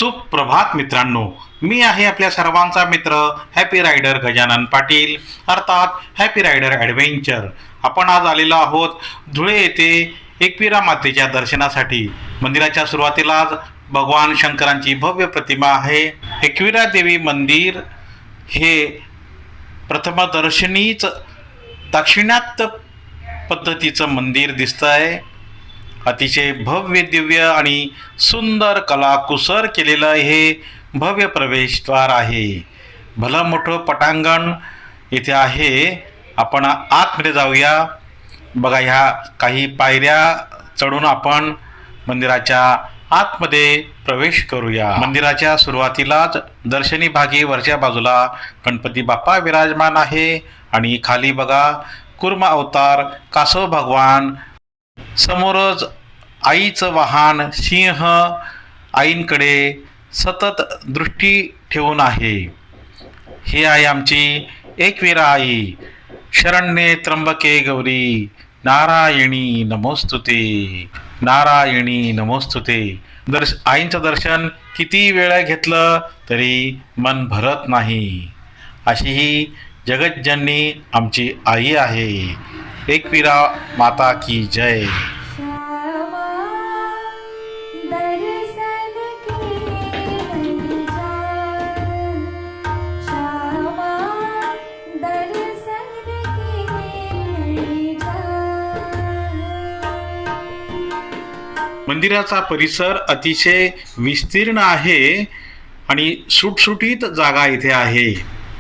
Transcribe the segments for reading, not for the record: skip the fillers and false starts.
सुप्रभात मित्रांनो, मी आहे आपल्या सर्वांचा मित्र हॅपी रायडर गजानन पाटील, अर्थात हॅपी रायडर ॲडव्हेंचर. आपण आज आलेलो आहोत धुळे येथे एकविरा मातेच्या दर्शनासाठी. मंदिराच्या सुरुवातीलाच भगवान शंकरांची भव्य प्रतिमा आहे. एकविरा देवी मंदिर हे प्रथमदर्शनीच दाक्षिणात्य पद्धतीचं मंदिर दिसतं आहे. अतिशय भव्य दिव्य आणि सुंदर कलाकुसर केलेलं हे भव्य प्रवेशद्वार आहे. भलं मोठं पटांगण इथे आहे. आपण आतमध्ये जाऊया. बघा, ह्या काही पायऱ्या चढून आपण मंदिराच्या आतमध्ये प्रवेश करूया. मंदिराच्या सुरुवातीलाच दर्शनी भागी वरच्या बाजूला गणपती बाप्पा विराजमान आहे आणि खाली बघा कुर्म अवतार कासव भगवान, समोरच आईचं वाहन सिंह आईंकडे सतत दृष्टी ठेवून आहे. ही आहे आमची एकविरा आई. शरण्ये त्र्यंबके गौरी नारायणी नमोस्तुते, नारायणी नमोस्तुते. आईंचं दर्शन किती वेळा घेतलं तरी मन भरत नाही. अशी ही जगज्जननी आमची आई आहे. एकविरा माता की जय. मंदिराचा परिसर अतिशय विस्तीर्ण आहे आणि सुटसुटीत जागा इथे आहे.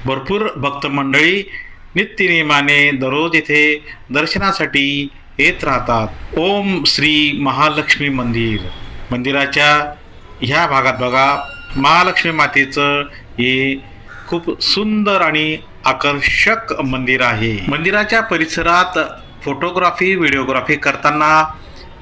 भरपूर भक्त मंडळी नित्यनेमाने दररोज येथे दर्शनासाठी येत राहतात. ओम श्री महालक्ष्मी मंदिर. मंदिराच्या ह्या भागात बघा महालक्ष्मी मातेचं हे खूप सुंदर आणि आकर्षक मंदिर आहे. मंदिराच्या परिसरात फोटोग्राफी व्हिडिओग्राफी करताना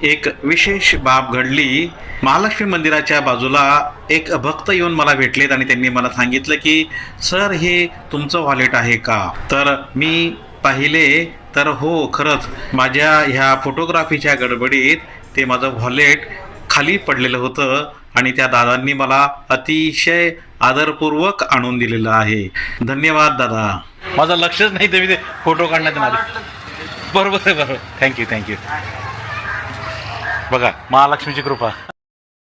एक विशेष बाब घडली. महालक्ष्मी मंदिराच्या बाजूला एक भक्त येऊन मला भेटलेत आणि त्यांनी मला सांगितलं की सर, हे तुमचं वॉलेट आहे का? तर मी पाहिले तर हो, खरंच माझ्या ह्या फोटोग्राफीच्या गडबडीत ते माझं वॉलेट खाली पडलेलं होतं आणि त्या दादांनी मला अतिशय आदरपूर्वक आणून दिलेलं आहे. धन्यवाद दादा. माझं लक्षच नाही ते फोटो काढण्यात आले. बरोबर आहे, बरोबर. थँक्यू. बघा महालक्ष्मीची कृपा.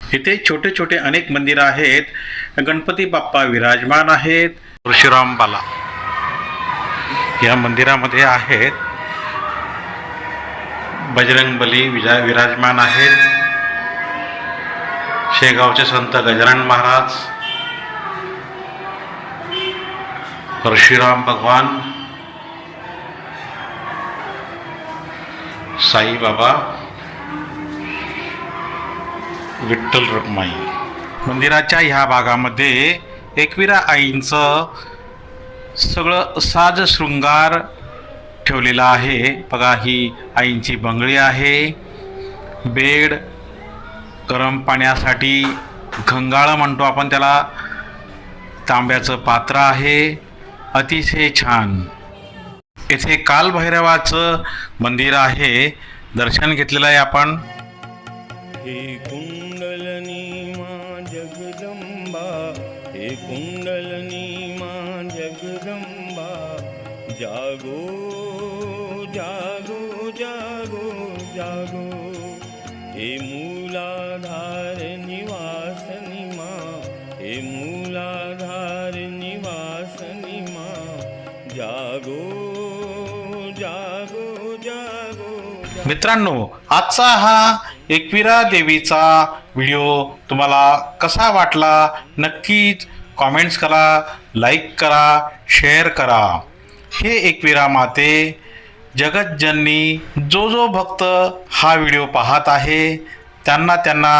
इथे छोटे छोटे अनेक मंदिरं आहेत. गणपती बाप्पा विराजमान आहेत. परशुराम बाला या मंदिरामध्ये आहेत. बजरंगबली विराजमान आहेत. शेगावचे संत गजानन महाराज, परशुराम भगवान, साईबाबा, विठ्ठल रखुमाई. मंदिराच्या ह्या भागामध्ये एकविरा आईंचं सगळं साज शृंगार ठेवलेला आहे. बघा, ही आईंची बंगडी आहे. बेड, गरम पाण्यासाठी घंगाळं म्हणतो आपण त्याला, तांब्याचं पात्र आहे. अतिशय छान. येथे कालभैरवाचं मंदिर आहे. दर्शन घेतलेलं आहे आपण. हे कुंडलनी मा जगदंबा, हे कुंडलनी मा जगदंबा, जागो जागो जागो जागो. हे मूलाधार निवासनी मा, हे मूलाधार निवासनी मा, जागो जागो जागो. मित्रांनो, आजचा हा एकविरा देवीचा व्हिडिओ तुम्हाला कसा वाटला नक्कीच कॉमेंट्स करा, लाईक करा, शेअर करा. हे एकविरा माते जगज्जननी, जो भक्त हा व्हिडिओ पाहत आहे त्यांना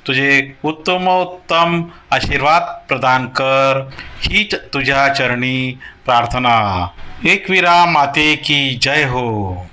तुझे उत्तमोत्तम आशीर्वाद प्रदान कर, हीच तुझ्या चरणी प्रार्थना. एकविरा माते की जय हो.